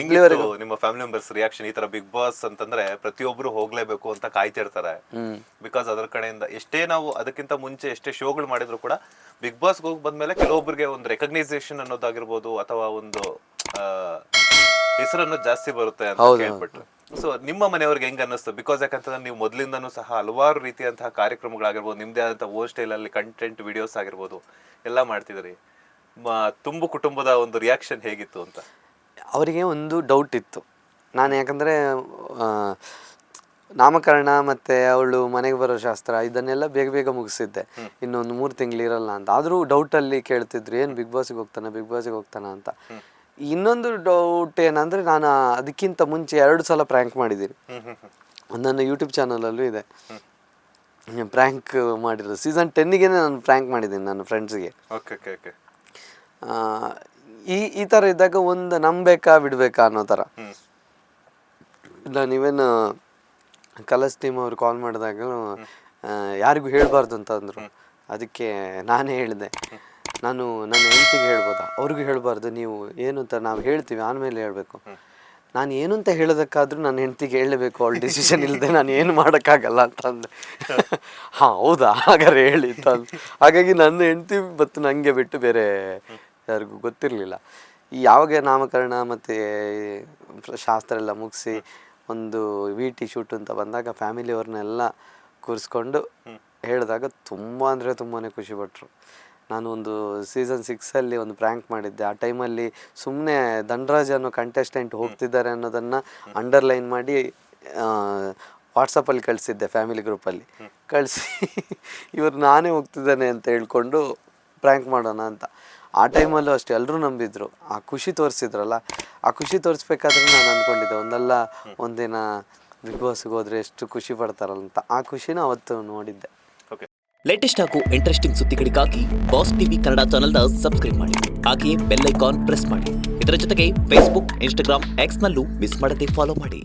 ಇಲ್ಲಿವರೆಗೂ ನಿಮ್ಮ family members reaction ಈ ತರ ಬಿಗ್ ಬಾಸ್ ಅಂತಂದ್ರೆ ಪ್ರತಿಯೊಬ್ರು ಹೋಗ್ಲೇಬೇಕು ಅಂತ ಕಾಯ್ತಿರ್ತಾರೆ? ಬಿಕಾಸ್ ಅದರ ಕಡೆಯಿಂದ ಎಷ್ಟೇ ನಾವು ಅದಕ್ಕಿಂತ ಮುಂಚೆ ಎಷ್ಟೇ ಶೋಗಳು ಮಾಡಿದ್ರು ಕೂಡ ಬಿಗ್ ಬಾಸ್ ಹೋಗಿ ಬಂದ್ಮೇಲೆ ಕೆಲವೊಬ್ಬರಿಗೆ ಒಂದು ರೆಕಗ್ನೈಸೇಷನ್ ಅನ್ನೋದಾಗಿರ್ಬೋದು ಅಥವಾ ಒಂದು ಹೆಸರನ್ನು ಜಾಸ್ತಿ ಬರುತ್ತೆ ಅಂತ ಕೇಳ್ಬಿಟ್ರು. ಸೊ ನಿಮ್ಮ ಮನೆಯವ್ರಿಗೆ ಹೆಂಗ್ ಅನ್ನಿಸ್ತು? ಬಿಕಾಸ್ ಯಾಕಂತಂದ್ರೆ ನೀವು ಮೊದಲಿಂದನೂ ಸಹ ಹಲವಾರು ರೀತಿಯಂತಹ ಕಾರ್ಯಕ್ರಮಗಳಾಗಿರ್ಬೋದು, ನಿಮ್ದೇ ಆದಂತಹ ಓನ್ ಸ್ಟೈಲ್ ಅಲ್ಲಿ ಕಂಟೆಂಟ್ ವಿಡಿಯೋಸ್ ಆಗಿರ್ಬೋದು ಎಲ್ಲ ಮಾಡ್ತಿದ್ರಿ. ತುಂಬು ಕುಟುಂಬದ ಒಂದು ರಿಯಾಕ್ಷನ್ ಹೇಗಿತ್ತು ಅಂತ? ಅವರಿಗೆ ಒಂದು ಡೌಟ್ ಇತ್ತು. ನಾನು ಯಾಕಂದರೆ ನಾಮಕರಣ ಮತ್ತು ಅವಳು ಮನೆಗೆ ಬರೋ ಶಾಸ್ತ್ರ ಇದನ್ನೆಲ್ಲ ಬೇಗ ಬೇಗ ಮುಗಿಸಿದ್ದೆ, ಇನ್ನೊಂದು 3 ತಿಂಗಳಿರಲ್ಲ ಅಂತ. ಆದರೂ ಡೌಟಲ್ಲಿ ಕೇಳ್ತಿದ್ರು, ಏನು ಬಿಗ್ ಬಾಸಿಗೆ ಹೋಗ್ತಾನ ಅಂತ. ಇನ್ನೊಂದು ಡೌಟ್ ಏನಂದರೆ, ನಾನು ಅದಕ್ಕಿಂತ ಮುಂಚೆ 2 ಸಲ ಪ್ರ್ಯಾಂಕ್ ಮಾಡಿದ್ದೀನಿ. ನನ್ನ ಯೂಟ್ಯೂಬ್ ಚಾನಲಲ್ಲೂ ಇದೆ ಪ್ರ್ಯಾಂಕ್ ಮಾಡಿರೋದು. ಸೀಸನ್ 10ಗೆ ನಾನು ಪ್ರ್ಯಾಂಕ್ ಮಾಡಿದ್ದೀನಿ ನನ್ನ ಫ್ರೆಂಡ್ಸ್ಗೆ. ಈ ಥರ ಇದ್ದಾಗ ಒಂದು ನಂಬೇಕಾ ಬಿಡಬೇಕಾ ಅನ್ನೋ ಥರ. ನಾನಿವೇನು ಕಲರ್ಸ್ ಟೀಮ್ ಅವ್ರು ಕಾಲ್ ಮಾಡಿದಾಗ ಯಾರಿಗೂ ಹೇಳಬಾರ್ದು ಅಂತ ಅಂದರು. ಅದಕ್ಕೆ ನಾನೇ ಹೇಳಿದೆ, ನಾನು ನನ್ನ ಹೆಂಡತಿಗೆ ಹೇಳ್ಬೋದಾ, ಅವ್ರಿಗೂ ಹೇಳಬಾರ್ದು, ನೀವು ಏನು ಅಂತ ನಾವು ಹೇಳ್ತೀವಿ ಆಮೇಲೆ ಹೇಳಬೇಕು. ನಾನು ಏನು ಅಂತ ಹೇಳೋದಕ್ಕಾದ್ರೂ ನನ್ನ ಹೆಂಡತಿಗೆ ಹೇಳಬೇಕು, ಅವಳು ಡಿಸಿಷನ್ ಇಲ್ಲದೆ ನಾನು ಏನು ಮಾಡೋಕ್ಕಾಗಲ್ಲ ಅಂತಂದೆ. ಹಾಂ ಹೌದಾ, ಹಾಗಾದ್ರೆ ಹೇಳಿ ಅಂತ. ಹಾಗಾಗಿ ನನ್ನ ಹೆಂಡತಿ ಮತ್ತು ನನಗೆ ಬಿಟ್ಟು ಬೇರೆ ಯಾರಿಗೂ ಗೊತ್ತಿರಲಿಲ್ಲ. ಈ ಯಾವಾಗ ನಾಮಕರಣ ಮತ್ತು ಶಾಸ್ತ್ರ ಎಲ್ಲ ಮುಗಿಸಿ ಒಂದು VT ಶೂಟ್ ಅಂತ ಬಂದಾಗ ಫ್ಯಾಮಿಲಿಯವ್ರನ್ನೆಲ್ಲ ಕೂರಿಸ್ಕೊಂಡು ಹೇಳಿದಾಗ ತುಂಬ ಅಂದರೆ ತುಂಬಾ ಖುಷಿಪಟ್ಟರು. ನಾನು ಒಂದು ಸೀಸನ್ 6ಅಲ್ಲಿ ಒಂದು ಪ್ರ್ಯಾಂಕ್ ಮಾಡಿದ್ದೆ. ಆ ಟೈಮಲ್ಲಿ ಸುಮ್ಮನೆ ಧನರಾಜ್ ಅನ್ನೋ ಕಂಟೆಸ್ಟೆಂಟ್ ಹೋಗ್ತಿದ್ದಾರೆ ಅನ್ನೋದನ್ನು ಅಂಡರ್ಲೈನ್ ಮಾಡಿ ವಾಟ್ಸಪ್ಪಲ್ಲಿ ಕಳಿಸಿದ್ದೆ, ಫ್ಯಾಮಿಲಿ ಗ್ರೂಪಲ್ಲಿ ಕಳಿಸಿ ಇವರು ನಾನೇ ಹೋಗ್ತಿದ್ದಾನೆ ಅಂತ ಹೇಳ್ಕೊಂಡು ಪ್ರ್ಯಾಂಕ್ ಮಾಡೋಣ ಅಂತ. ಆ ಟೈಮಲ್ಲೂ ಅಷ್ಟೇ ಎಲ್ಲರೂ ನಂಬಿದ್ರು. ಆ ಖುಷಿ ತೋರಿಸಿದ್ರಲ್ಲ, ಆ ಖುಷಿ ತೋರಿಸ್ಬೇಕಾದ್ರೆ ನಾನು ಅಂದ್ಕೊಂಡಿದ್ದೆ ಒಂದಿನ ಬಿಗ್ ಬಾಸ್ಗೆ ಹೋದರೆ ಎಷ್ಟು ಖುಷಿ ಪಡ್ತಾರಲ್ಲ. ಆ ಖುಷಿನ ಅವತ್ತು ನೋಡಿದ್ದೆ. ಲೇಟೆಸ್ಟ್ ಹಾಗೂ ಇಂಟ್ರೆಸ್ಟಿಂಗ್ ಸುದ್ದಿಗಳಿಗಾಗಿ ಬಾಸ್ ಟಿವಿ ಕನ್ನಡ ಚಾನೆಲ್ನ ಸಬ್ಸ್ಕ್ರೈಬ್ ಮಾಡಿ. ಹಾಗೆಯೇ ಬೆಲ್ ಐಕಾನ್ ಪ್ರೆಸ್ ಮಾಡಿ. ಇದರ ಜೊತೆಗೆ ಫೇಸ್ಬುಕ್, ಇನ್ಸ್ಟಾಗ್ರಾಮ್, ಎಕ್ಸ್ನಲ್ಲೂ ಮಿಸ್ ಮಾಡದೆ ಫಾಲೋ ಮಾಡಿ.